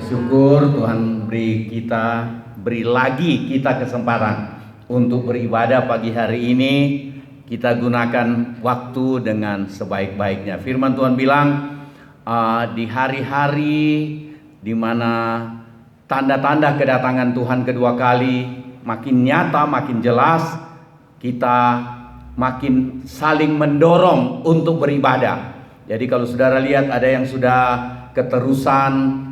Syukur Tuhan beri lagi kita kesempatan untuk beribadah pagi hari ini. Kita gunakan waktu dengan sebaik-baiknya. Firman Tuhan bilang di hari-hari di mana tanda-tanda kedatangan Tuhan kedua kali makin nyata, makin jelas, kita makin saling mendorong untuk beribadah. Jadi kalau saudara lihat ada yang sudah keterusan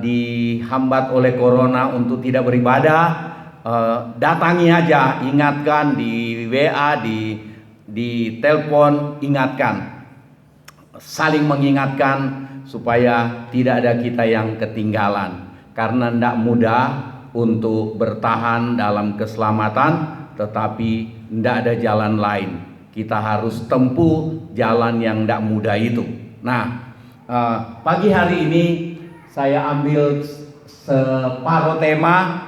dihambat oleh corona untuk tidak beribadah, datangi aja, ingatkan di WA, di telepon, ingatkan, saling mengingatkan supaya tidak ada kita yang ketinggalan. Karena tidak mudah untuk bertahan dalam keselamatan, tetapi tidak ada jalan lain. Kita harus tempuh jalan yang tidak mudah itu. Nah, pagi hari ini saya ambil separuh tema,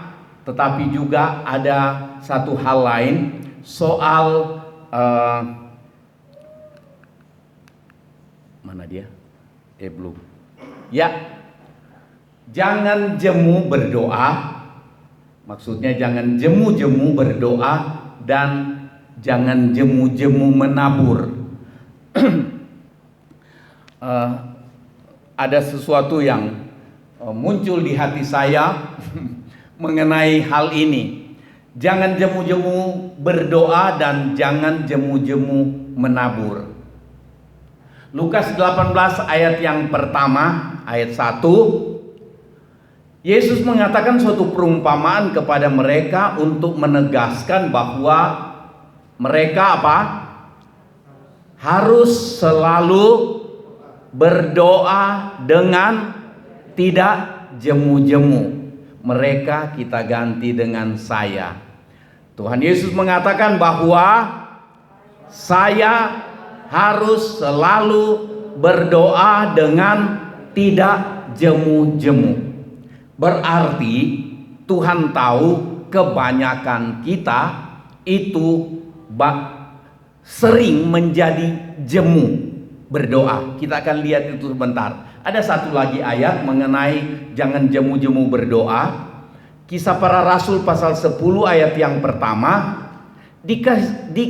tetapi juga ada satu hal lain soal mana dia? Belum. Ya, jangan jemu berdoa. Maksudnya jangan jemu-jemu berdoa dan jangan jemu-jemu menabur. Ada sesuatu yang muncul di hati saya mengenai hal ini. Jangan jemu-jemu berdoa dan jangan jemu-jemu menabur. Lukas 18 ayat yang pertama, ayat 1. Yesus mengatakan suatu perumpamaan kepada mereka untuk menegaskan bahwa mereka harus selalu berdoa dengan tidak jemu-jemu. Mereka kita ganti dengan saya. Tuhan Yesus mengatakan bahwa saya harus selalu berdoa dengan tidak jemu-jemu. Berarti Tuhan tahu kebanyakan kita itu sering menjadi jemu berdoa. Kita akan lihat itu sebentar. Ada satu lagi ayat mengenai jangan jemu-jemu berdoa. Kisah Para Rasul pasal 10 ayat yang pertama. Di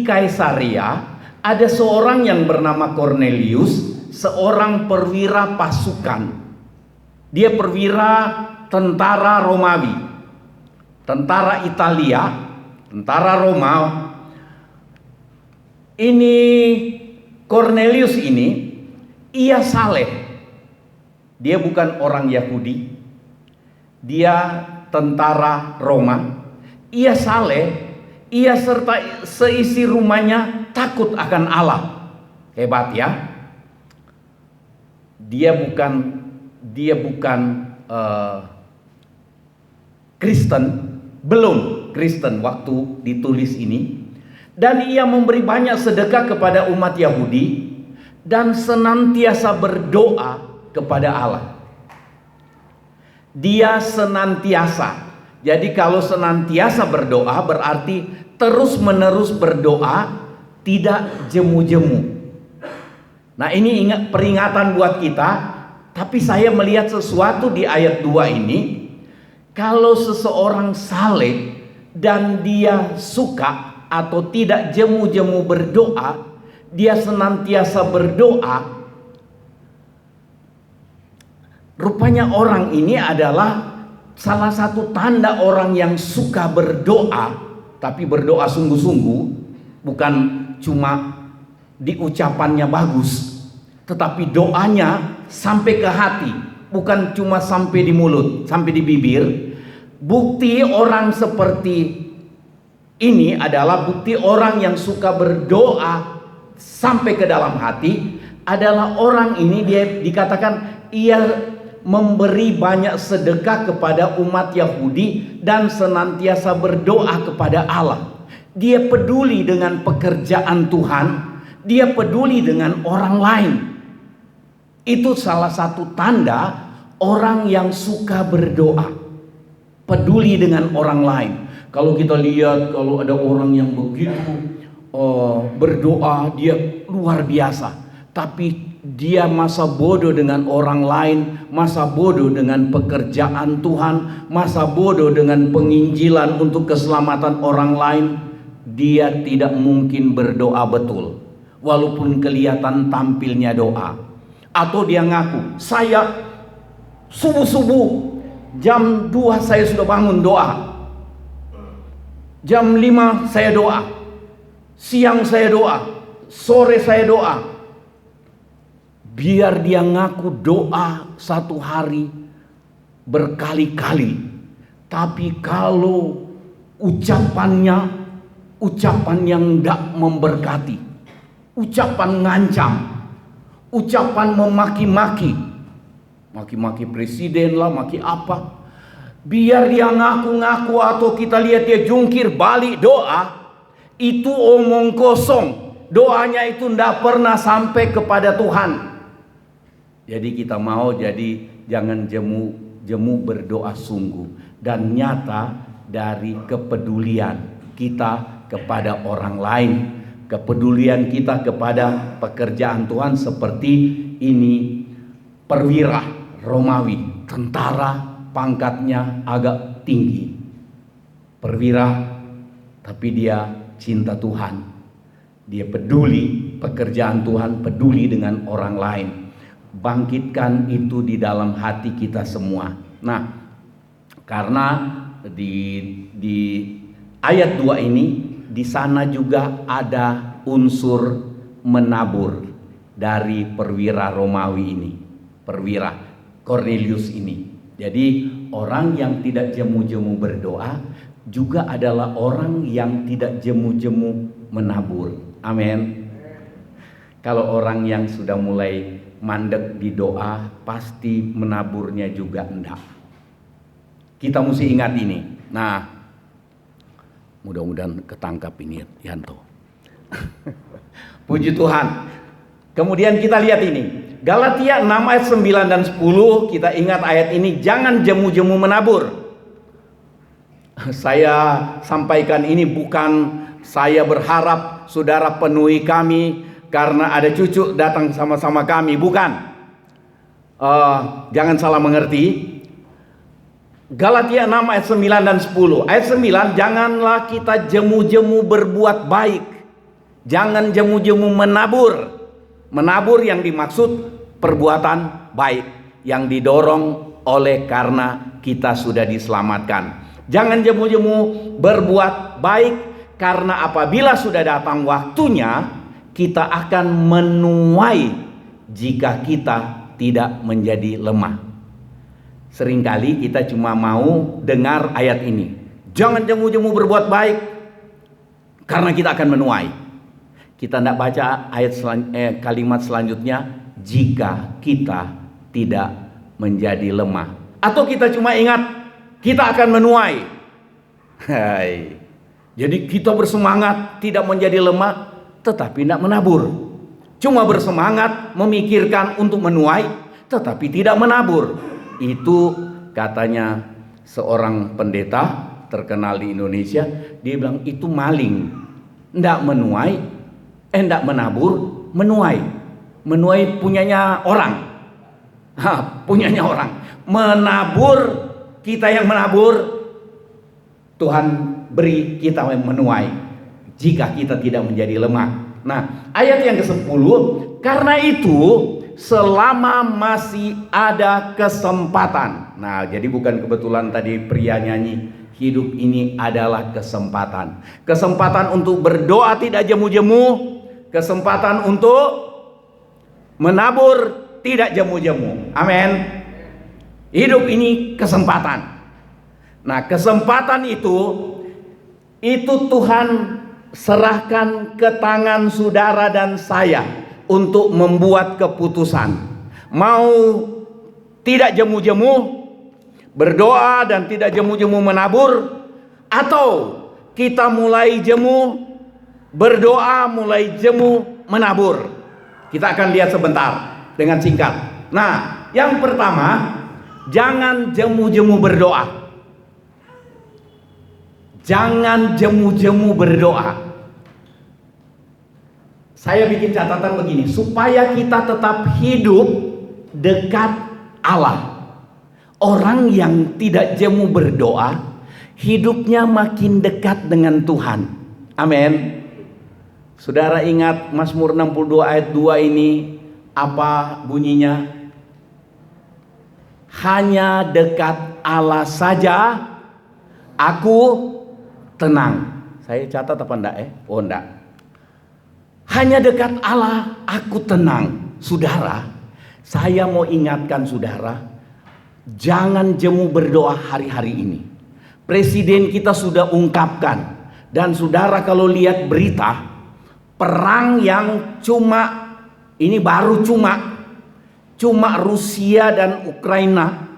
Kaisarea ada seorang yang bernama Cornelius, seorang perwira pasukan. Dia perwira tentara Romawi, tentara Italia, tentara Roma. Ini Cornelius ini, ia saleh. Dia bukan orang Yahudi, dia tentara Roma. Ia saleh, ia serta seisi rumahnya takut akan Allah. Hebat ya. Dia bukan Kristen, belum Kristen waktu ditulis ini. Dan ia memberi banyak sedekah kepada umat Yahudi dan senantiasa berdoa kepada Allah. Dia senantiasa. Jadi kalau senantiasa berdoa berarti terus-menerus berdoa, tidak jemu-jemu. Nah, ini ingat peringatan buat kita. Tapi saya melihat sesuatu di ayat 2 ini. Kalau seseorang saleh dan dia suka atau tidak jemu-jemu berdoa, dia senantiasa berdoa, rupanya orang ini adalah salah satu tanda orang yang suka berdoa, tapi berdoa sungguh-sungguh, bukan cuma di ucapannya bagus, tetapi doanya sampai ke hati, bukan cuma sampai di mulut, sampai di bibir. Bukti orang seperti ini adalah bukti orang yang suka berdoa sampai ke dalam hati adalah orang ini dia dikatakan ia memberi banyak sedekah kepada umat Yahudi dan senantiasa berdoa kepada Allah. Dia peduli dengan pekerjaan Tuhan, dia peduli dengan orang lain. Itu salah satu tanda orang yang suka berdoa, peduli dengan orang lain. Kalau kita lihat, kalau ada orang yang begitu berdoa, dia luar biasa. Tapi dia masa bodoh dengan orang lain, masa bodoh dengan pekerjaan Tuhan, masa bodoh dengan penginjilan untuk keselamatan orang lain, dia tidak mungkin berdoa betul. Walaupun kelihatan tampilnya doa. Atau dia ngaku, saya subuh-subuh jam 2 saya sudah bangun doa. Jam 5 saya doa. Siang saya doa. Sore saya doa. Biar dia ngaku doa satu hari berkali-kali. Tapi kalau ucapannya ucapan yang tidak memberkati, ucapan ngancam, ucapan memaki-maki, maki-maki presiden lah, maki apa, biar dia ngaku-ngaku atau kita lihat dia jungkir balik doa, itu omong kosong. Doanya itu tidak pernah sampai kepada Tuhan. Jadi kita mau jangan jemu berdoa sungguh dan nyata dari kepedulian kita kepada orang lain, kepedulian kita kepada pekerjaan Tuhan. Seperti ini perwira Romawi, tentara pangkatnya agak tinggi, perwira, tapi dia cinta Tuhan, dia peduli pekerjaan Tuhan, peduli dengan orang lain. Bangkitkan itu di dalam hati kita semua. Nah, karena di ayat 2 ini, di sana juga ada unsur menabur dari perwira Romawi ini, perwira Cornelius ini. Jadi orang yang tidak jemu-jemu berdoa juga adalah orang yang tidak jemu-jemu menabur. Amin. Kalau orang yang sudah mulai mandek di doa, pasti menaburnya juga enggak. Kita mesti ingat ini. Nah, mudah-mudahan ketangkap ini, Yanto. Puji Tuhan. Kemudian kita lihat ini, Galatia 6 ayat 9 dan 10. Kita ingat ayat ini, jangan jemu-jemu menabur. Saya sampaikan ini bukan saya berharap saudara penuhi kami karena ada cucu datang sama-sama kami, bukan. Jangan salah mengerti. Galatia 6 ayat 9 dan 10. Ayat 9, janganlah kita jemu-jemu berbuat baik, jangan jemu-jemu menabur. Menabur yang dimaksud perbuatan baik yang didorong oleh karena kita sudah diselamatkan. Jangan jemu-jemu berbuat baik, karena apabila sudah datang waktunya, kita akan menuai jika kita tidak menjadi lemah. Seringkali kita cuma mau dengar ayat ini, jangan jemu-jemu berbuat baik, karena kita akan menuai. Kita tidak baca kalimat selanjutnya, jika kita tidak menjadi lemah. Atau kita cuma ingat, kita akan menuai. Hai. Jadi kita bersemangat tidak menjadi lemah, tetapi tidak menabur. Cuma bersemangat memikirkan untuk menuai, tetapi tidak menabur. Itu katanya seorang pendeta terkenal di Indonesia. Dia bilang itu maling. Tidak menuai, tidak menabur, menuai. Menuai punyanya orang. Punyanya orang. Menabur, kita yang menabur, Tuhan beri kita yang menuai jika kita tidak menjadi lemah. Nah, ayat yang ke-10, karena itu selama masih ada kesempatan. Nah, jadi bukan kebetulan tadi pria nyanyi, hidup ini adalah kesempatan. Kesempatan untuk berdoa tidak jemu-jemu, kesempatan untuk menabur tidak jemu-jemu. Amin. Hidup ini kesempatan. Nah, kesempatan itu Tuhan serahkan ke tangan saudara dan saya untuk membuat keputusan. Mau tidak jemu-jemu berdoa dan tidak jemu-jemu menabur, atau kita mulai jemu berdoa, mulai jemu menabur. Kita akan lihat sebentar dengan singkat. Nah, yang pertama, jangan jemu-jemu berdoa. Jangan jemu-jemu berdoa. Saya bikin catatan begini, supaya kita tetap hidup dekat Allah. Orang yang tidak jemu berdoa, hidupnya makin dekat dengan Tuhan. Amin. Saudara ingat Mazmur 62 ayat 2 ini apa bunyinya? Hanya dekat Allah saja aku tenang. Saya catat apa enggak Oh enggak. Hanya dekat Allah aku tenang. Saudara, saya mau ingatkan saudara, jangan jemu berdoa hari-hari ini. Presiden kita sudah ungkapkan. Dan saudara kalau lihat berita, perang yang ini baru cuma Rusia dan Ukraina,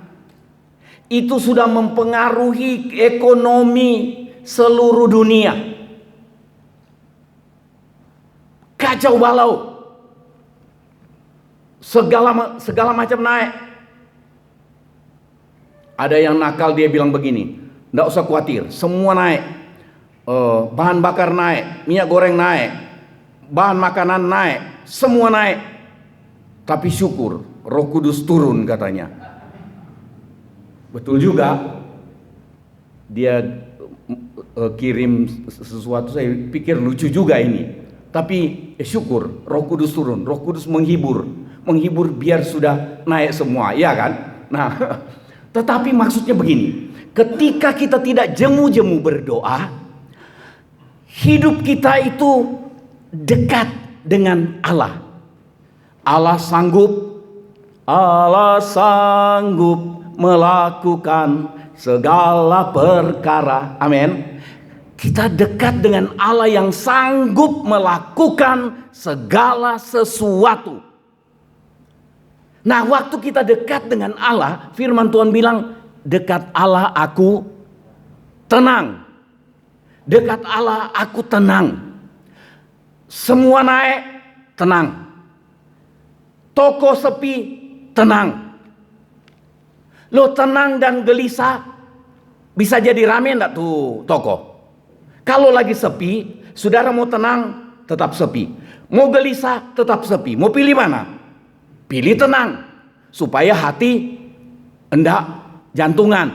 itu sudah mempengaruhi ekonomi seluruh dunia. Kacau balau, segala macam naik. Ada yang nakal, dia bilang begini, nggak usah khawatir, semua naik. Bahan bakar naik, minyak goreng naik, bahan makanan naik, semua naik. Tapi syukur, Roh Kudus turun katanya. Betul juga, dia kirim sesuatu, saya pikir lucu juga ini. Tapi syukur, Roh Kudus turun, Roh Kudus menghibur biar sudah naik semua, ya kan? Nah, tetapi maksudnya begini, ketika kita tidak jemu-jemu berdoa, hidup kita itu dekat dengan Allah. Allah sanggup melakukan segala perkara. Amin. Kita dekat dengan Allah yang sanggup melakukan segala sesuatu. Nah, waktu kita dekat dengan Allah, firman Tuhan bilang, dekat Allah aku tenang. Dekat Allah aku tenang. Semua naik, tenang. Toko sepi, tenang. Lo tenang dan gelisah, bisa jadi rame enggak tuh toko? Kalau lagi sepi, saudara mau tenang, tetap sepi. Mau gelisah, tetap sepi. Mau pilih mana? Pilih tenang. Supaya hati enggak jantungan.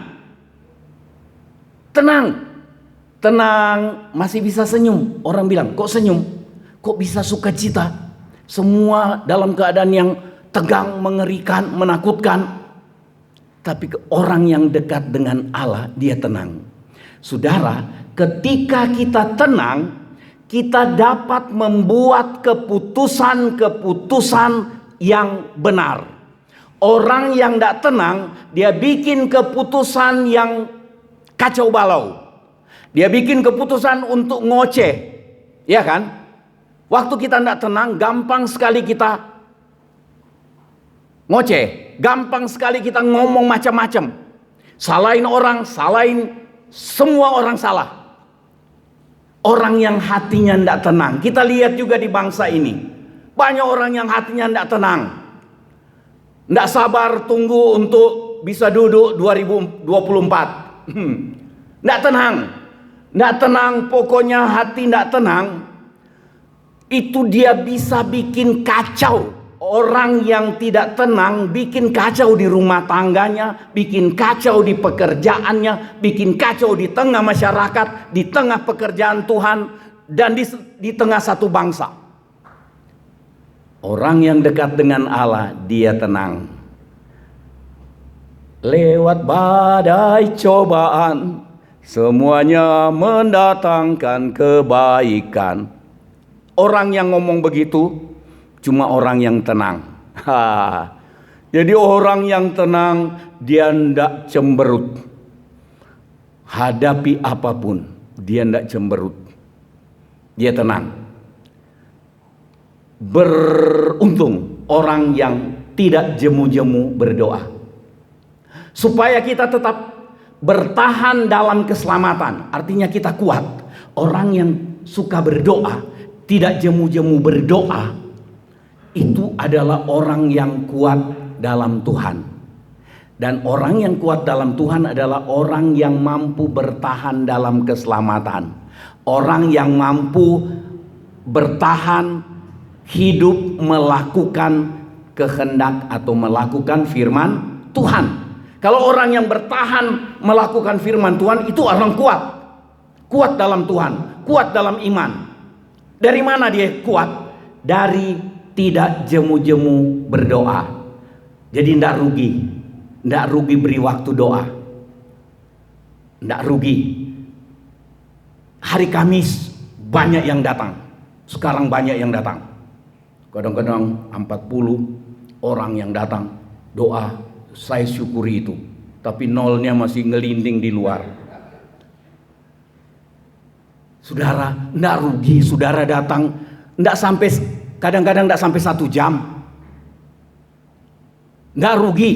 Tenang, masih bisa senyum. Orang bilang, kok senyum? Kok bisa sukacita? Semua dalam keadaan yang tegang, mengerikan, menakutkan. Tapi orang yang dekat dengan Allah, dia tenang. Saudara, ketika kita tenang, kita dapat membuat keputusan-keputusan yang benar. Orang yang tidak tenang, dia bikin keputusan yang kacau balau. Dia bikin keputusan untuk ngoceh, ya kan? Waktu kita tidak tenang, gampang sekali kita ngoceh, gampang sekali kita ngomong macam-macam, salahin orang, salahin semua orang salah. Orang yang hatinya tidak tenang, kita lihat juga di bangsa ini, banyak orang yang hatinya tidak tenang, tidak sabar tunggu untuk bisa duduk 2024. Tidak tenang, pokoknya hati tidak tenang. Itu dia bisa bikin kacau. Orang yang tidak tenang bikin kacau di rumah tangganya, bikin kacau di pekerjaannya, bikin kacau di tengah masyarakat, di tengah pekerjaan Tuhan, dan di tengah satu bangsa. Orang yang dekat dengan Allah, dia tenang. Lewat badai cobaan, semuanya mendatangkan kebaikan. Orang yang ngomong begitu cuma orang yang tenang. Jadi orang yang tenang, dia tidak cemberut. Hadapi apapun, dia tidak cemberut. Dia tenang. Beruntung orang yang tidak jemu-jemu berdoa. Supaya kita tetap bertahan dalam keselamatan. Artinya kita kuat. Orang yang suka berdoa, tidak jemu-jemu berdoa, itu adalah orang yang kuat dalam Tuhan. Dan orang yang kuat dalam Tuhan adalah orang yang mampu bertahan dalam keselamatan. Orang yang mampu bertahan hidup melakukan kehendak atau melakukan firman Tuhan. Kalau orang yang bertahan melakukan firman Tuhan, itu orang kuat. Kuat dalam Tuhan, kuat dalam iman. Dari mana dia kuat? Dari tidak jemu-jemu berdoa. Jadi tidak rugi beri waktu doa. Tidak rugi. Hari Kamis banyak yang datang. Sekarang banyak yang datang. Kadang-kadang 40 orang yang datang doa. Saya syukuri itu. Tapi nolnya masih ngelinding di luar. Saudara, tidak rugi. Saudara datang, tidak sampai, kadang-kadang tidak sampai 1 jam. Tidak rugi.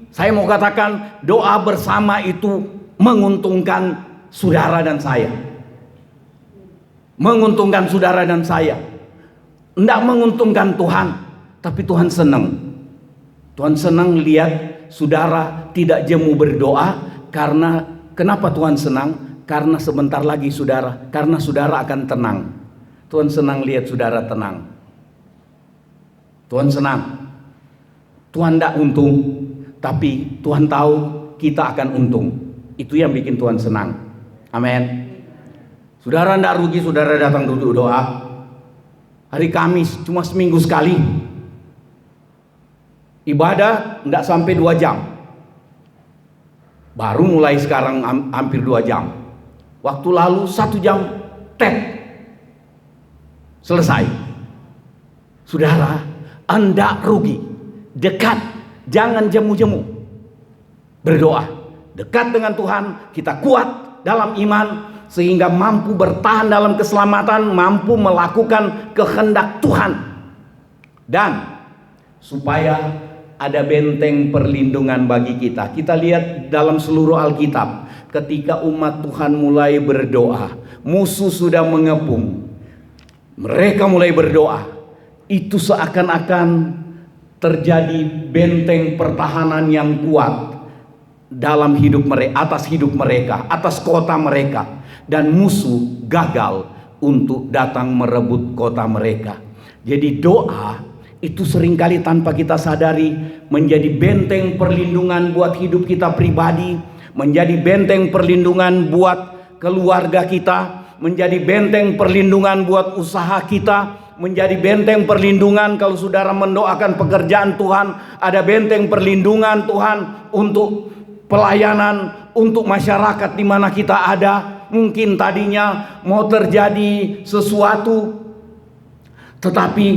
Saya mau katakan doa bersama itu menguntungkan saudara dan saya. Menguntungkan saudara dan saya. Tidak menguntungkan Tuhan, tapi Tuhan senang. Tuhan senang lihat saudara tidak jemu berdoa. Karena kenapa Tuhan senang? Karena sebentar lagi karena saudara akan tenang. Tuhan senang lihat saudara tenang. Tuhan senang. Tuhan tidak untung, tapi Tuhan tahu kita akan untung. Itu yang bikin Tuhan senang. Amin. Saudara tidak rugi saudara datang duduk doa. Hari Kamis cuma seminggu sekali. Ibadah tidak sampai 2 jam. Baru mulai sekarang hampir 2 jam. Waktu lalu 1 jam tek. Selesai. Saudara, Anda rugi. Dekat, jangan jemu-jemu. Berdoa. Dekat dengan Tuhan, kita kuat dalam iman. Sehingga mampu bertahan dalam keselamatan, mampu melakukan kehendak Tuhan. Dan supaya ada benteng perlindungan bagi kita. Kita lihat dalam seluruh Alkitab, ketika umat Tuhan mulai berdoa, musuh sudah mengepung. Mereka mulai berdoa. Itu seakan-akan terjadi benteng pertahanan yang kuat dalam hidup mereka, atas hidup mereka, atas kota mereka. Dan musuh gagal untuk datang merebut kota mereka. Jadi doa itu seringkali tanpa kita sadari menjadi benteng perlindungan buat hidup kita pribadi, menjadi benteng perlindungan buat keluarga kita, menjadi benteng perlindungan buat usaha kita, menjadi benteng perlindungan kalau saudara mendoakan pekerjaan Tuhan, ada benteng perlindungan Tuhan untuk pelayanan, untuk masyarakat di mana kita ada. Mungkin tadinya mau terjadi sesuatu, tetapi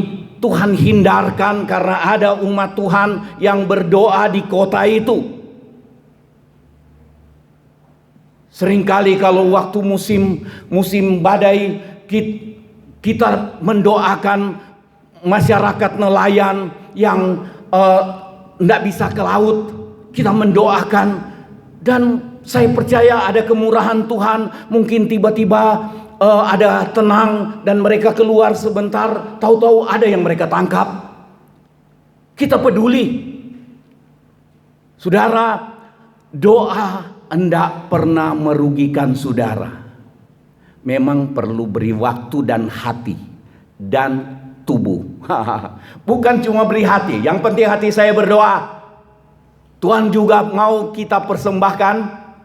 Tuhan hindarkan karena ada umat Tuhan yang berdoa di kota itu. Seringkali kalau waktu musim badai, kita mendoakan masyarakat nelayan yang tidak bisa ke laut. Kita mendoakan, dan saya percaya ada kemurahan Tuhan. Mungkin tiba-tiba ada tenang dan mereka keluar sebentar, tahu-tahu ada yang mereka tangkap. Kita peduli. Saudara, doa hendak pernah merugikan saudara. Memang perlu beri waktu dan hati dan tubuh. Bukan cuma beri hati, yang penting hati saya berdoa. Tuhan juga mau kita persembahkan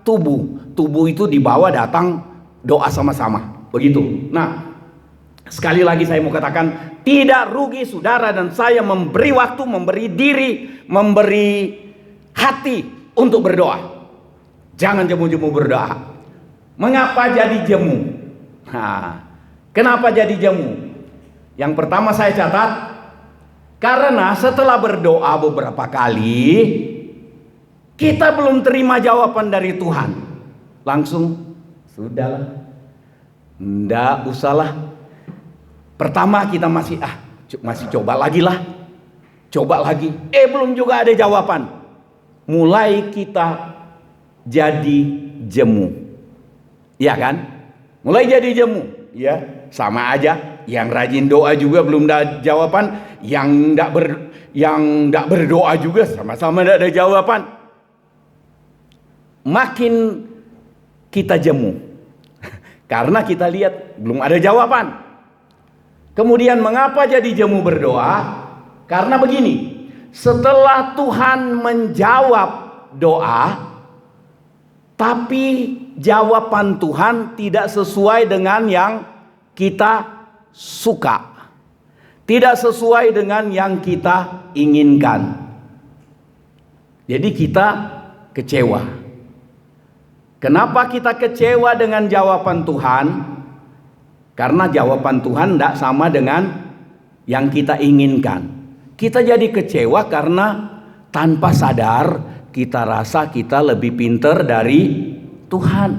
tubuh. Tubuh itu dibawa datang doa sama-sama. Begitu. Nah, sekali lagi saya mau katakan, tidak rugi saudara dan saya memberi waktu, memberi diri, memberi hati untuk berdoa. Jangan jemu-jemu berdoa. Mengapa jadi jemu? Kenapa jadi jemu? Yang pertama saya catat, karena setelah berdoa beberapa kali, kita belum terima jawaban dari Tuhan. Langsung, sudahlah, ndak usahlah. Pertama kita masih coba lagi lah. Coba lagi. Belum juga ada jawaban. Mulai kita jadi jemu. Ya kan? Mulai jadi jemu. Ya, sama aja. Yang rajin doa juga belum ada jawaban. Yang ndak berdoa juga sama-sama ndak ada jawaban. Makin kita jemu. Karena kita lihat belum ada jawaban. Kemudian mengapa jadi jemu berdoa? Karena begini, setelah Tuhan menjawab doa, tapi jawaban Tuhan tidak sesuai dengan yang kita suka, tidak sesuai dengan yang kita inginkan. Jadi kita kecewa. Kenapa kita kecewa dengan jawaban Tuhan? Karena jawaban Tuhan tidak sama dengan yang kita inginkan. Kita jadi kecewa karena tanpa sadar kita rasa kita lebih pintar dari Tuhan.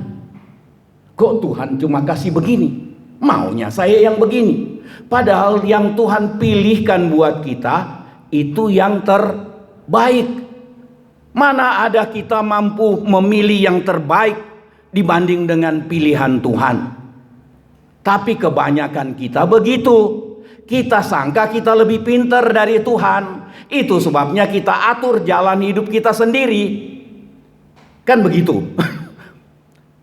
Kok Tuhan cuma kasih begini? Maunya saya yang begini. Padahal yang Tuhan pilihkan buat kita itu yang terbaik. Mana ada kita mampu memilih yang terbaik dibanding dengan pilihan Tuhan. Tapi kebanyakan kita begitu. Kita sangka kita lebih pintar dari Tuhan. Itu sebabnya kita atur jalan hidup kita sendiri. Kan begitu.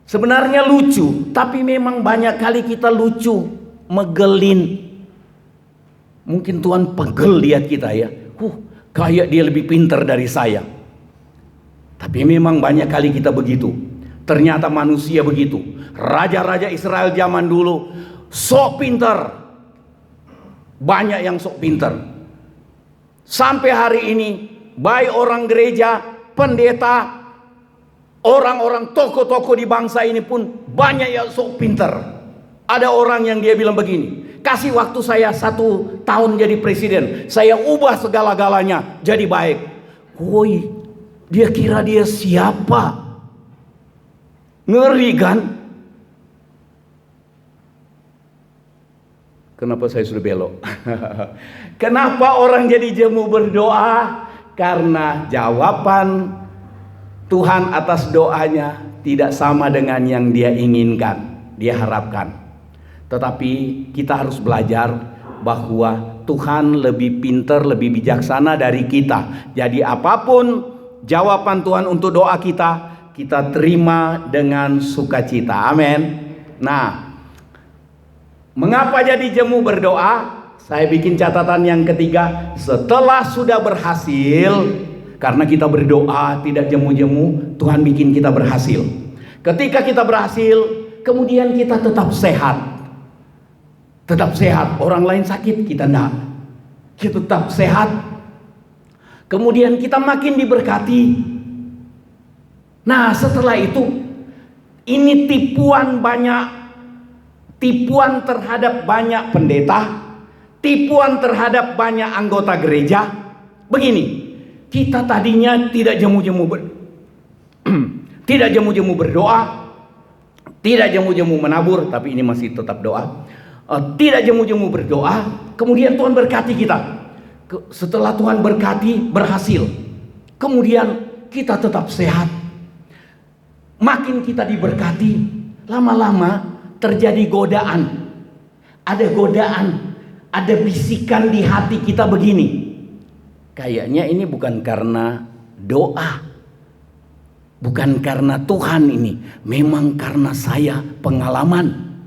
Sebenarnya lucu, tapi memang banyak kali kita lucu, megelin. Mungkin Tuhan pegel lihat kita ya. Kayak dia lebih pintar dari saya. Tapi memang banyak kali kita begitu. Ternyata manusia begitu. Raja-raja Israel zaman dulu sok pintar. Banyak yang sok pintar. Sampai hari ini baik orang gereja, pendeta, orang-orang tokoh-tokoh di bangsa ini pun banyak yang sok pintar. Ada orang yang dia bilang begini, kasih waktu saya 1 tahun jadi presiden, saya ubah segala-galanya jadi baik. Woi, dia kira dia siapa? Ngeri kan? Kenapa saya sudah belok? Kenapa orang jadi jemu berdoa? Karena jawaban Tuhan atas doanya tidak sama dengan yang dia inginkan, dia harapkan. Tetapi kita harus belajar bahwa Tuhan lebih pintar, lebih bijaksana dari kita. Jadi apapun jawaban Tuhan untuk doa kita, kita terima dengan sukacita. Amin. Nah, mengapa jadi jemu berdoa? Saya bikin catatan yang ketiga. Setelah sudah berhasil, karena kita berdoa tidak jemu-jemu, Tuhan bikin kita berhasil. Ketika kita berhasil, kemudian kita tetap sehat. Tetap sehat. Orang lain sakit, kita enggak. Kita tetap sehat. Kemudian kita makin diberkati. Nah, setelah itu, ini tipuan terhadap banyak pendeta, tipuan terhadap banyak anggota gereja. Begini, kita tadinya tidak jemu-jemu tidak jemu-jemu berdoa, tidak jemu-jemu menabur, tapi ini masih tetap doa. Tidak jemu-jemu berdoa, kemudian Tuhan berkati kita. Setelah Tuhan berkati, berhasil. Kemudian kita tetap sehat. Makin kita diberkati, lama-lama terjadi godaan. Ada godaan, ada bisikan di hati kita begini. Kayaknya ini bukan karena doa, bukan karena Tuhan ini, memang karena saya pengalaman.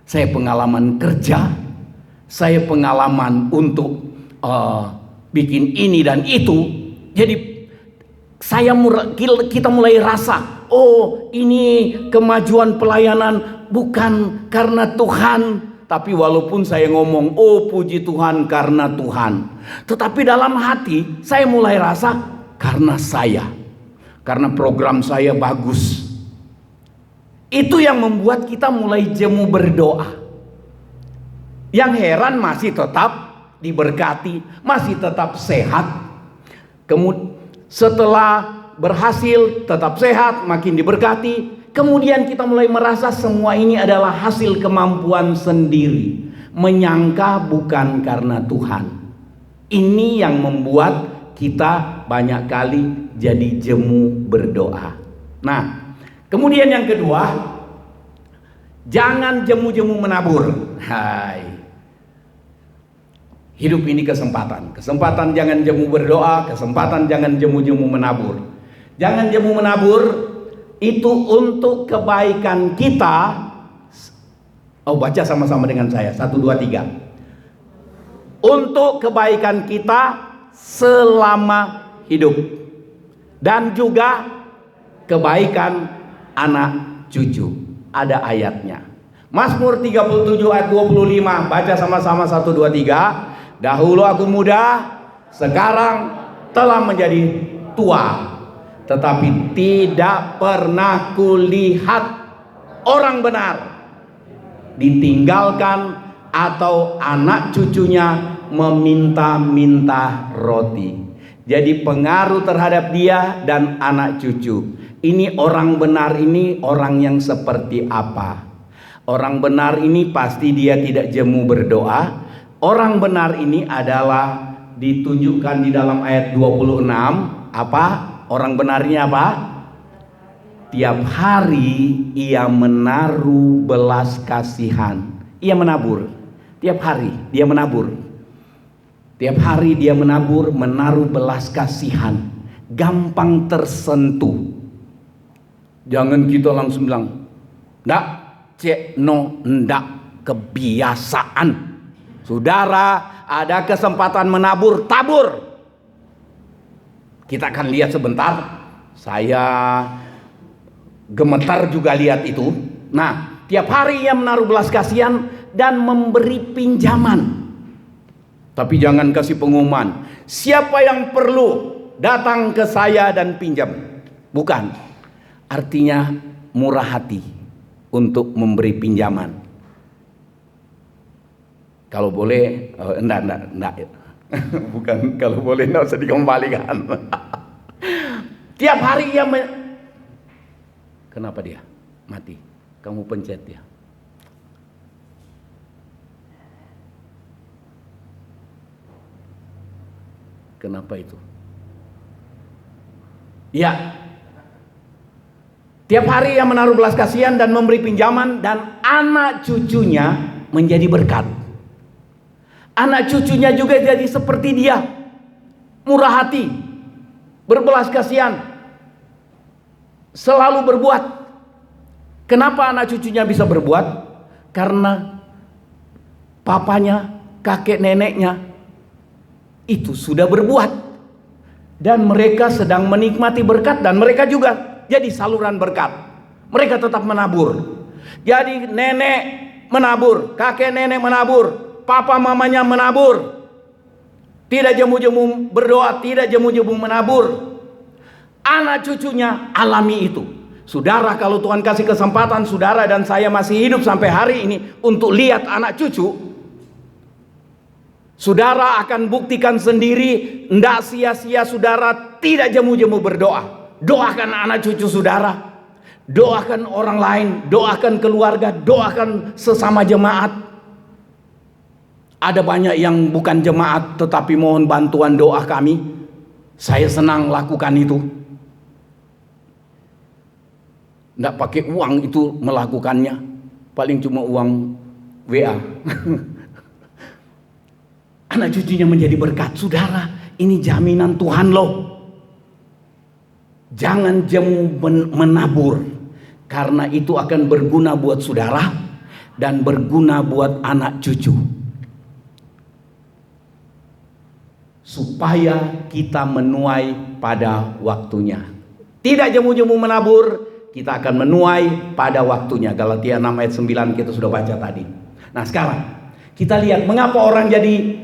Saya pengalaman kerja, saya pengalaman untuk bikin ini dan itu. Jadi kita mulai rasa, oh ini kemajuan pelayanan bukan karena Tuhan. Tapi walaupun saya ngomong, oh puji Tuhan karena Tuhan, tetapi dalam hati saya mulai rasa karena saya, karena program saya bagus. Itu yang membuat kita mulai jemu berdoa. Yang heran masih tetap diberkati, masih tetap sehat. Kemudian setelah berhasil tetap sehat, makin diberkati. Kemudian kita mulai merasa semua ini adalah hasil kemampuan sendiri. Menyangka bukan karena Tuhan. Ini yang membuat kita banyak kali jadi jemu berdoa. Nah, kemudian yang kedua, jangan jemu-jemu menabur. Hidup ini kesempatan. Kesempatan jangan jemu berdoa, kesempatan jangan jemu-jemu menabur. Jangan jemu menabur. Itu untuk kebaikan kita. Oh, baca sama-sama dengan saya. 1, 2, 3. untuk kebaikan kita selama hidup, dan juga kebaikan anak cucu. Ada ayatnya. Mazmur 37 ayat 25. Baca sama-sama 1, 2, 3. Dahulu aku muda, sekarang telah menjadi tua, tetapi tidak pernah kulihat orang benar ditinggalkan atau anak cucunya meminta-minta roti. Jadi pengaruh terhadap dia dan anak cucu. Ini orang benar, ini orang yang seperti apa? Orang benar ini pasti dia tidak jemu berdoa. Orang benar ini adalah ditunjukkan di dalam ayat 26. Apa? Orang benarnya apa? Tiap hari ia menaruh belas kasihan. Ia menabur. Tiap hari dia menabur. Tiap hari dia menabur, menaruh belas kasihan. Gampang tersentuh. Jangan kita langsung bilang, ndak, cek no, ndak, kebiasaan. Saudara, ada kesempatan menabur, tabur. Kita akan lihat sebentar. Saya gemetar juga lihat itu. Nah, tiap hari ia menaruh belas kasihan dan memberi pinjaman. Tapi jangan kasih pengumuman, siapa yang perlu datang ke saya dan pinjam. Bukan. Artinya murah hati untuk memberi pinjaman. Kalau boleh, enggak. Bukan kalau boleh, enggak usah dikembalikan. Tiap hari ia Kenapa dia mati? Kamu pencet dia. Kenapa itu? Ya. Tiap hari ia menaruh belas kasihan dan memberi pinjaman, dan anak cucunya menjadi berkat. Anak cucunya juga jadi seperti dia. Murah hati, berbelas kasihan, selalu berbuat. Kenapa anak cucunya bisa berbuat? Karena papanya, kakek neneknya itu sudah berbuat, dan mereka sedang menikmati berkat, dan mereka juga jadi saluran berkat. Mereka tetap menabur. Jadi nenek menabur, kakek nenek menabur, papa mamanya menabur. Tidak jemu-jemu berdoa, tidak jemu-jemu menabur. Anak cucunya alami itu. Saudara, kalau Tuhan kasih kesempatan saudara dan saya masih hidup sampai hari ini untuk lihat anak cucu, saudara akan buktikan sendiri, tidak sia-sia saudara tidak jemu-jemu berdoa. Doakan anak cucu saudara, doakan orang lain, doakan keluarga, doakan sesama jemaat. Ada banyak yang bukan jemaat tetapi mohon bantuan doa kami. Saya senang lakukan itu. Tidak pakai uang itu melakukannya, paling cuma uang WA. Anak cucunya menjadi berkat. Saudara, ini jaminan Tuhan loh. Jangan jemu menabur, karena itu akan berguna buat saudara dan berguna buat anak cucu. Supaya kita menuai pada waktunya. Tidak jemu-jemu menabur, kita akan menuai pada waktunya. Galatia 6 ayat 9 kita sudah baca tadi. Nah sekarang kita lihat mengapa orang jadi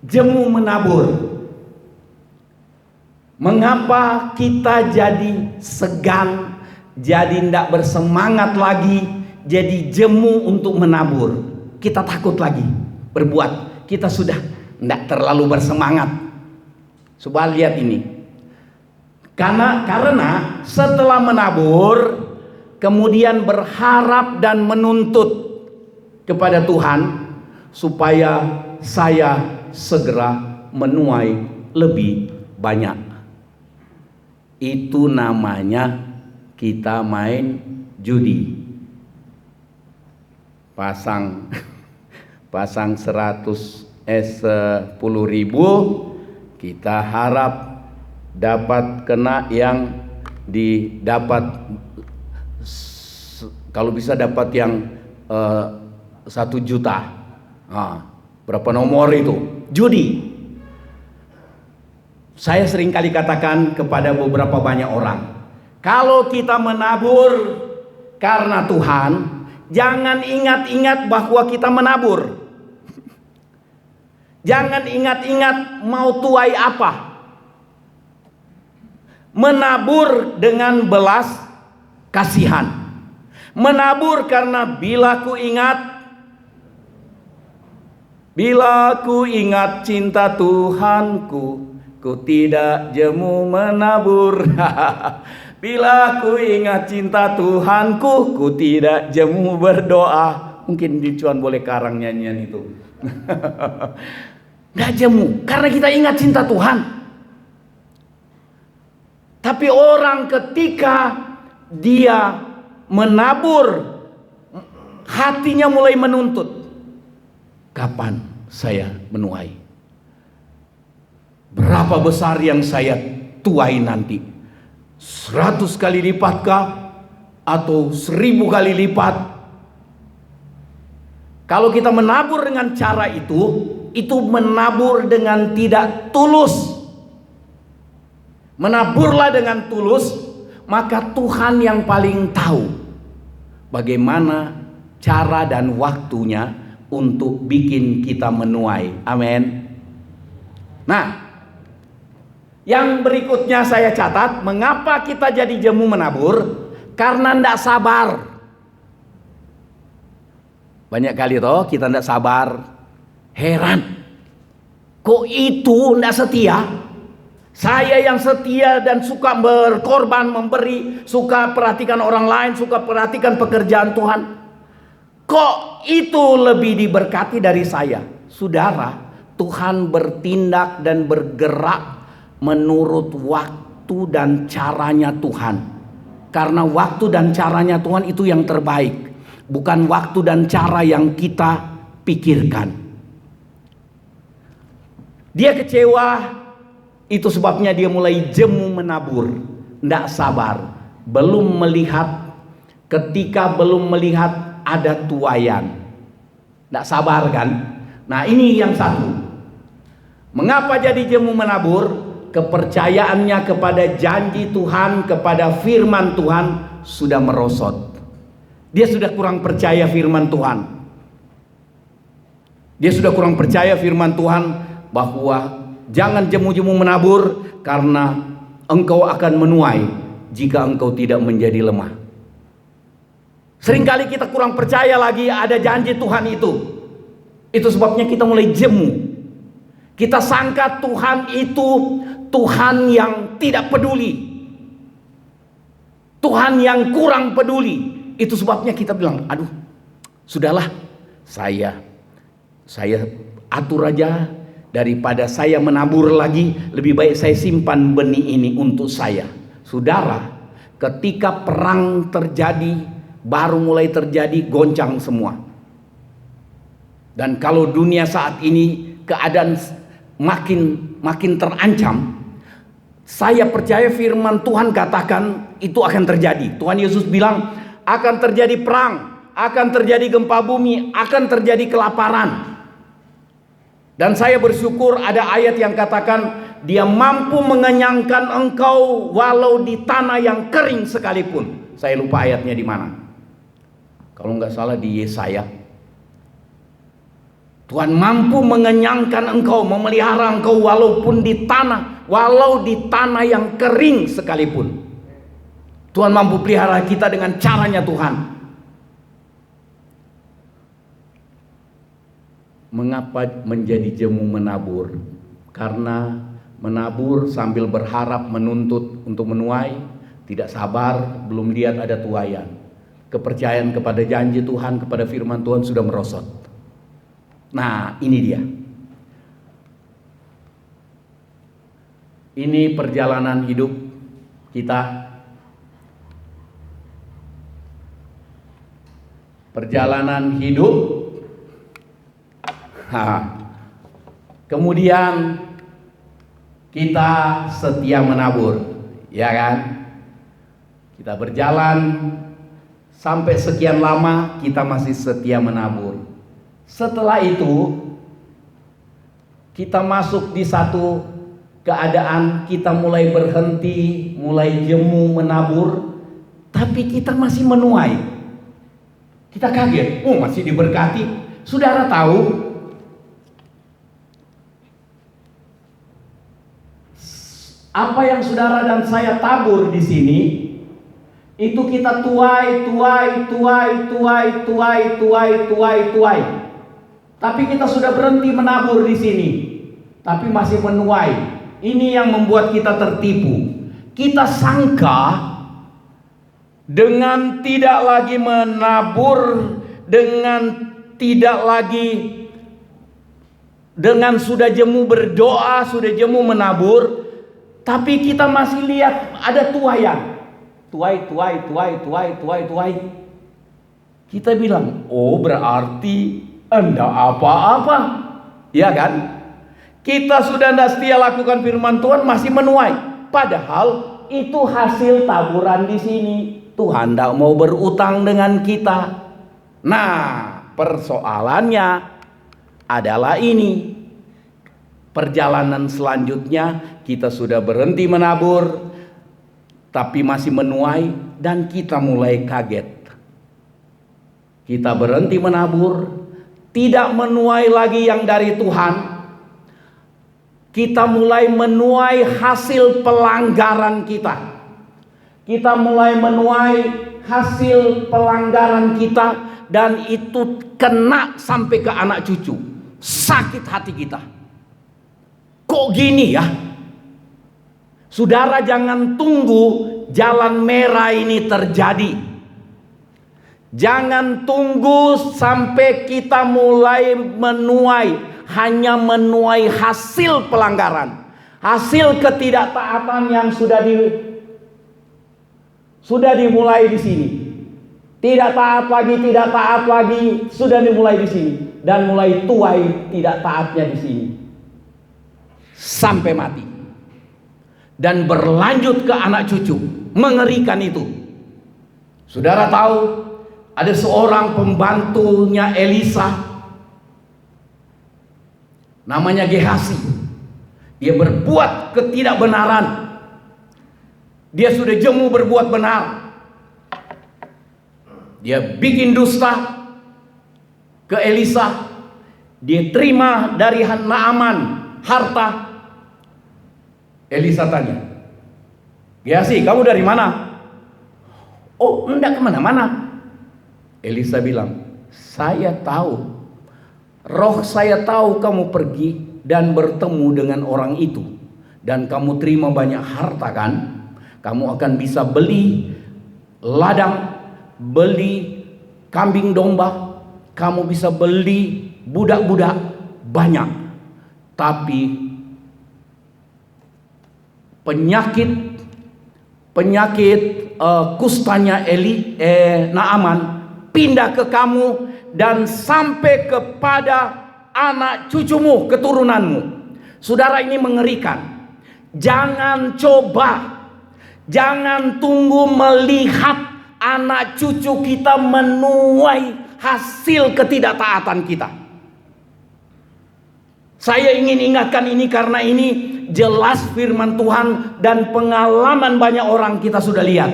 jemu menabur. Mengapa kita jadi segan, jadi tidak bersemangat lagi, jadi jemu untuk menabur. Kita takut lagi berbuat. Kita sudah tidak terlalu bersemangat. Coba lihat ini. Karena setelah menabur, kemudian berharap dan menuntut kepada Tuhan supaya saya segera menuai lebih banyak. Itu namanya kita main judi. Pasang 10.000, kita harap dapat kena yang didapat, kalau bisa dapat yang 1 juta. Nah, Berapa nomor itu? Judi. Saya sering kali katakan kepada beberapa banyak orang, kalau kita menabur karena Tuhan, jangan ingat-ingat bahwa kita menabur. Jangan ingat-ingat mau tuai apa. Menabur dengan belas kasihan. Menabur karena bila ku ingat cinta Tuhanku, ku tidak jemu menabur. Bila ku ingat cinta Tuhanku, ku tidak jemu berdoa. Mungkin Dicuan boleh karang nyanyian itu. Nggak jemu karena kita ingat cinta Tuhan. Tapi orang ketika dia menabur, hatinya mulai menuntut, kapan saya menuai? Berapa besar yang saya tuai nanti? 100 kali lipatkah? Atau 1000 kali lipat? Kalau kita menabur dengan cara itu menabur dengan tidak tulus. Menaburlah dengan tulus, maka Tuhan yang paling tahu bagaimana cara dan waktunya untuk bikin kita menuai. Amin. Nah, yang berikutnya saya catat, mengapa kita jadi jemu menabur? Karena tidak sabar. Banyak kali toh kita tidak sabar. Heran, kok itu tidak setia? Saya yang setia dan suka berkorban, memberi, suka perhatikan orang lain, suka perhatikan pekerjaan Tuhan, kok itu lebih diberkati dari saya? Saudara, Tuhan bertindak dan bergerak menurut waktu dan caranya Tuhan. Karena waktu dan caranya Tuhan itu yang terbaik, bukan waktu dan cara yang kita pikirkan. Dia kecewa, itu sebabnya dia mulai jemu menabur, tidak sabar, belum melihat, ketika belum melihat ada tuaian, tidak sabar kan? Nah, ini yang satu. Mengapa jadi jemu menabur? Kepercayaannya kepada janji Tuhan, kepada firman Tuhan sudah merosot. Dia sudah kurang percaya firman Tuhan. Dia sudah kurang percaya firman Tuhan bahwa jangan jemu-jemu menabur karena engkau akan menuai jika engkau tidak menjadi lemah. Seringkali kita kurang percaya lagi ada janji Tuhan itu. Itu sebabnya kita mulai jemu. Kita sangka Tuhan itu Tuhan yang tidak peduli, Tuhan yang kurang peduli. Itu sebabnya kita bilang, aduh, sudahlah, saya atur aja, daripada saya menabur lagi, lebih baik saya simpan benih ini untuk saya. Saudara, ketika perang terjadi, baru mulai terjadi, goncang semua. Dan kalau dunia saat ini keadaan makin terancam, saya percaya firman Tuhan katakan itu akan terjadi. Tuhan Yesus bilang akan terjadi perang, akan terjadi gempa bumi, akan terjadi kelaparan. Dan saya bersyukur ada ayat yang katakan dia mampu mengenyangkan engkau walau di tanah yang kering sekalipun. Saya lupa ayatnya di mana. Kalau nggak salah di Yesaya. Tuhan mampu mengenyangkan engkau, memelihara engkau walaupun di tanah, walau di tanah yang kering sekalipun. Tuhan mampu pelihara kita dengan caranya Tuhan. Mengapa menjadi jemu menabur? Karena menabur sambil berharap, menuntut untuk menuai, tidak sabar, belum lihat ada tuaian. Kepercayaan kepada janji Tuhan, kepada firman Tuhan sudah merosot. Nah, ini dia. Ini perjalanan hidup kita. Perjalanan hidup. Kemudian kita setia menabur, ya kan? Kita berjalan sampai sekian lama kita masih setia menabur. Setelah itu kita masuk di satu keadaan, kita mulai berhenti, mulai jemu menabur, tapi kita masih menuai. Kita kaget, oh masih diberkati. Saudara tahu, apa yang saudara dan saya tabur di sini, itu kita tuai. Tapi kita sudah berhenti menabur di sini, tapi masih menuai. Ini yang membuat kita tertipu. Kita sangka dengan tidak lagi menabur, dengan sudah jemu berdoa, sudah jemu menabur, tapi kita masih lihat ada tuaian. Tuai. Kita bilang, oh berarti enggak apa-apa. Ya kan? Kita sudah tidak setia lakukan firman Tuhan, masih menuai. Padahal itu hasil taburan di sini. Tuhan tidak mau berutang dengan kita. Nah, persoalannya adalah ini. Perjalanan selanjutnya kita sudah berhenti menabur, tapi masih menuai, dan kita mulai kaget. Kita berhenti menabur, tidak menuai lagi yang dari Tuhan. Kita mulai menuai hasil pelanggaran kita. Kita mulai menuai hasil pelanggaran kita, dan itu kena sampai ke anak cucu. Sakit hati kita. Kok gini ya? Saudara jangan tunggu jalan merah ini terjadi. Jangan tunggu sampai kita mulai menuai, hanya menuai hasil pelanggaran, hasil ketidaktaatan yang sudah dimulai di sini. Tidak taat lagi, sudah dimulai di sini, dan mulai tuai tidak taatnya di sini sampai mati, dan berlanjut ke anak cucu. Mengerikan itu. Saudara tahu, ada seorang pembantunya Elisa, namanya Gehasi. Dia berbuat ketidakbenaran. Dia sudah jemu berbuat benar. Dia bikin dusta ke Elisa. Dia terima dari Naaman harta. Elisa tanya, Gehasi, kamu dari mana? Oh, enggak kemana-mana. Elisa bilang, saya tahu, roh saya tahu kamu pergi dan bertemu dengan orang itu, dan kamu terima banyak harta kan? Kamu akan bisa beli ladang, beli kambing domba, kamu bisa beli budak-budak banyak. Tapi penyakit kustanya Naaman pindah ke kamu dan sampai kepada anak cucumu, keturunanmu. Saudara, ini mengerikan. Jangan tunggu melihat anak cucu kita menuai hasil ketidaktaatan kita. Saya ingin ingatkan ini karena ini jelas firman Tuhan dan pengalaman banyak orang kita sudah lihat.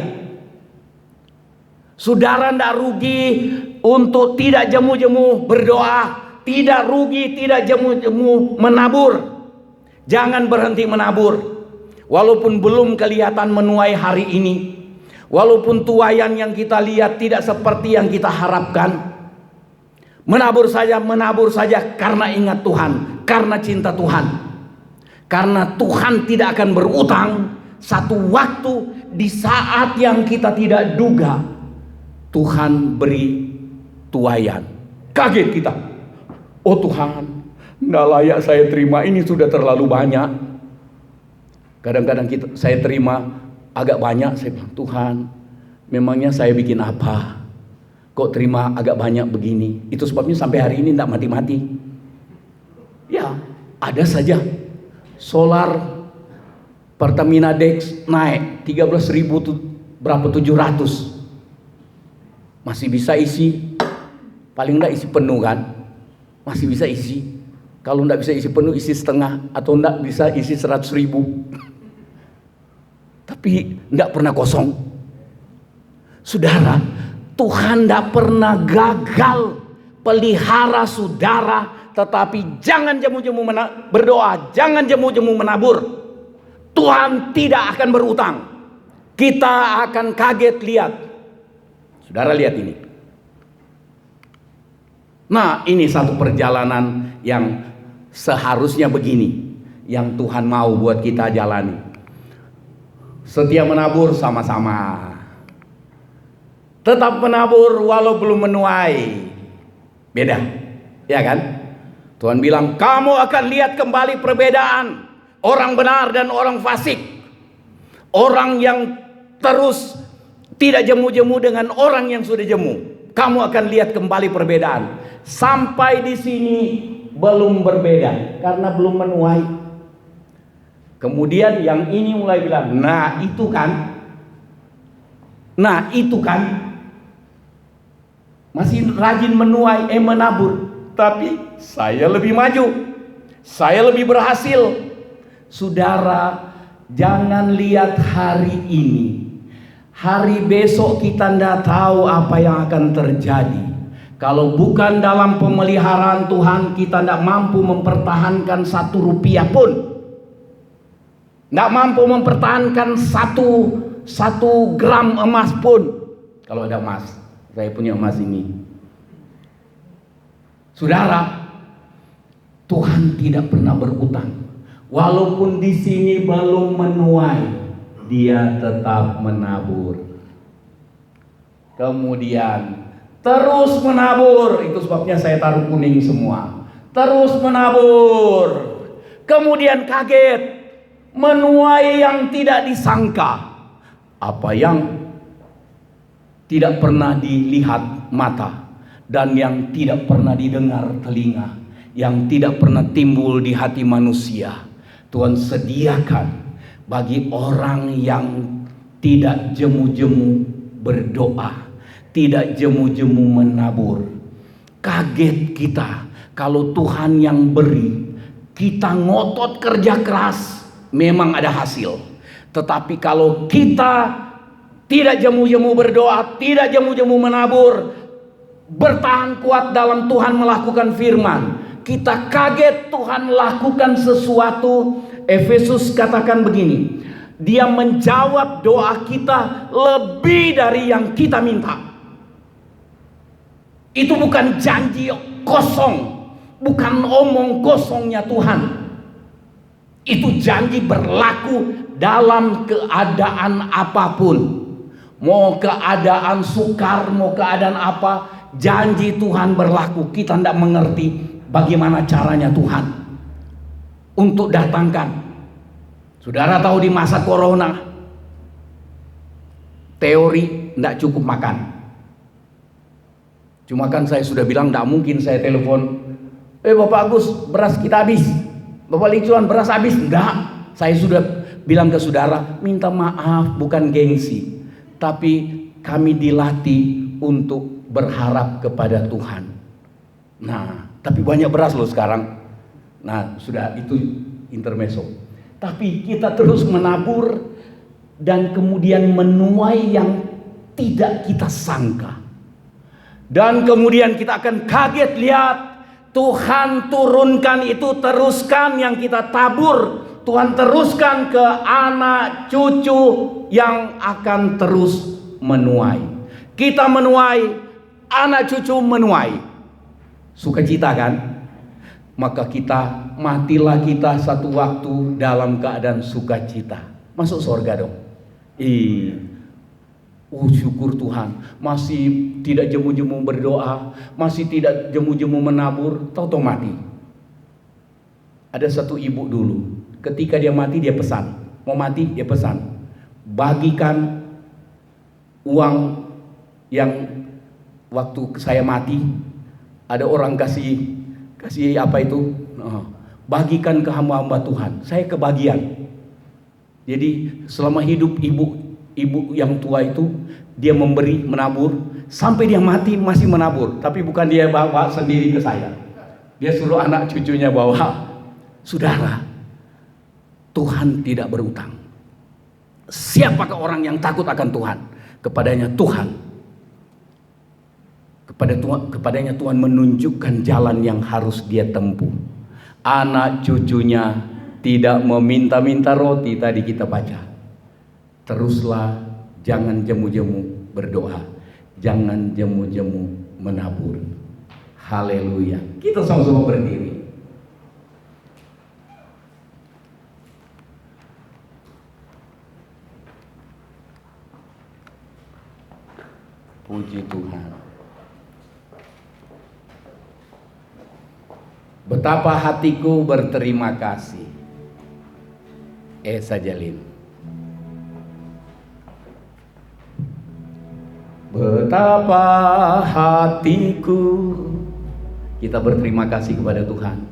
Saudara tidak rugi untuk tidak jemu-jemu berdoa, tidak rugi tidak jemu-jemu menabur. Jangan berhenti menabur. Walaupun belum kelihatan menuai hari ini, walaupun tuaian yang kita lihat tidak seperti yang kita harapkan, menabur saja karena ingat Tuhan, karena cinta Tuhan. Karena Tuhan tidak akan berutang. Satu waktu di saat yang kita tidak duga, Tuhan beri tuaian. Kaget kita. Oh Tuhan, nggak layak saya terima, ini sudah terlalu banyak. Kadang-kadang saya terima agak banyak, saya bilang, Tuhan, memangnya saya bikin apa? Kok terima agak banyak begini? Itu sebabnya sampai hari ini tidak mati-mati. Ya, ada saja. Solar Pertamina Dex naik 13.000 berapa 700. Masih bisa isi, paling enggak isi penuh kan? Masih bisa isi. Kalau tidak bisa isi penuh, isi setengah, atau tidak bisa isi 100.000. Tapi tidak pernah kosong. Saudara, Tuhan tidak pernah gagal pelihara saudara, tetapi jangan jemu-jemu berdoa, jangan jemu-jemu menabur. Tuhan tidak akan berutang. Kita akan kaget lihat. Saudara lihat ini. Nah, ini satu perjalanan yang seharusnya begini, yang Tuhan mau buat kita jalani. Setia menabur sama-sama. Tetap menabur walau belum menuai. Beda, ya kan? Tuhan bilang, kamu akan lihat kembali perbedaan orang benar dan orang fasik. Orang yang terus tidak jemu-jemu dengan orang yang sudah jemu. Kamu akan lihat kembali perbedaan. Sampai di sini belum berbeda karena belum menuai. Kemudian yang ini mulai bilang, nah itu kan, masih rajin menuai, menabur, tapi saya lebih maju, saya lebih berhasil. Saudara, jangan lihat hari ini. Hari besok kita tidak tahu apa yang akan terjadi. Kalau bukan dalam pemeliharaan Tuhan, kita tidak mampu mempertahankan 1 rupiah pun. Tidak mampu mempertahankan satu gram emas pun. Kalau ada emas, saya punya emas ini. Saudara, Tuhan tidak pernah berutang. Walaupun di sini belum menuai, Dia tetap menabur. Kemudian terus menabur. Itu sebabnya saya taruh kuning semua. Terus menabur. Kemudian kaget, menuai yang tidak disangka. Apa yang tidak pernah dilihat mata, dan yang tidak pernah didengar telinga, yang tidak pernah timbul di hati manusia, Tuhan sediakan bagi orang yang tidak jemu-jemu berdoa, tidak jemu-jemu menabur. Kaget kita kalau Tuhan yang beri, kita ngotot kerja keras, memang ada hasil. Tetapi kalau kita tidak jemu-jemu berdoa, tidak jemu-jemu menabur, bertahan kuat dalam Tuhan melakukan firman, kita kaget Tuhan lakukan sesuatu. Efesus katakan begini, Dia menjawab doa kita lebih dari yang kita minta. Itu bukan janji kosong, bukan omong kosongnya Tuhan. Itu janji berlaku dalam keadaan apapun. Mau keadaan sukar, mau keadaan apa, janji Tuhan berlaku. Kita tidak mengerti bagaimana caranya Tuhan untuk datangkan. Saudara tahu di masa corona, teori tidak cukup makan. Cuma kan saya sudah bilang tidak mungkin saya telepon, Bapak Agus, beras kita habis. Bapak Licuan, beras habis. Enggak. Saya sudah bilang ke saudara, minta maaf, bukan gengsi, tapi kami dilatih untuk berharap kepada Tuhan. Nah, tapi banyak beras loh sekarang. Nah, sudah itu intermezzo. Tapi kita terus menabur dan kemudian menuai yang tidak kita sangka. Dan kemudian kita akan kaget lihat Tuhan turunkan itu, teruskan yang kita tabur. Tuhan teruskan ke anak cucu yang akan terus menuai. Kita menuai, anak cucu menuai. Sukacita kan? Maka matilah kita satu waktu dalam keadaan sukacita. Masuk surga dong. Syukur Tuhan. Masih tidak jemu-jemu berdoa, masih tidak jemu-jemu menabur, tahu-tahu mati. Ada satu ibu dulu, ketika dia mati dia pesan, mau mati dia pesan, bagikan uang yang waktu saya mati ada orang kasih apa itu, bagikan ke hamba-hamba Tuhan. Saya kebagian. Jadi selama hidup ibu yang tua itu dia memberi, menabur, sampai dia mati masih menabur. Tapi bukan dia bawa sendiri ke saya. Dia suruh anak cucunya bawa. Saudara, Tuhan tidak berutang. Siapakah orang yang takut akan Tuhan? Kepadanya Tuhan menunjukkan jalan yang harus dia tempuh. Anak cucunya tidak meminta-minta roti, tadi kita baca. Teruslah, jangan jemu-jemu berdoa, jangan jemu-jemu menabur. Haleluya. Kita sama-sama berdiri. Puji Tuhan. Betapa hatiku berterima kasih. Sajalin. Betapa hatiku, kita berterima kasih kepada Tuhan.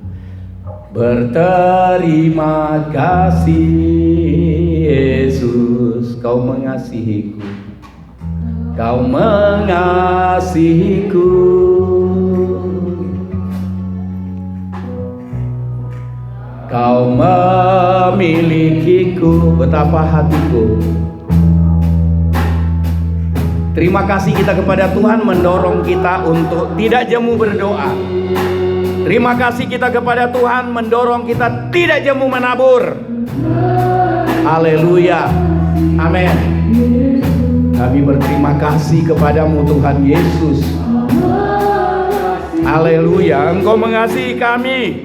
Berterima kasih Yesus, Kau mengasihiku. Kau mengasihiku. Kau memilikiku. Betapa hatiku. Terima kasih kita kepada Tuhan mendorong kita untuk tidak jemu berdoa. Terima kasih kita kepada Tuhan mendorong kita tidak jemu menabur. Haleluya. Amin. Kami berterima kasih kepadamu Tuhan Yesus. Haleluya. Engkau mengasihi kami.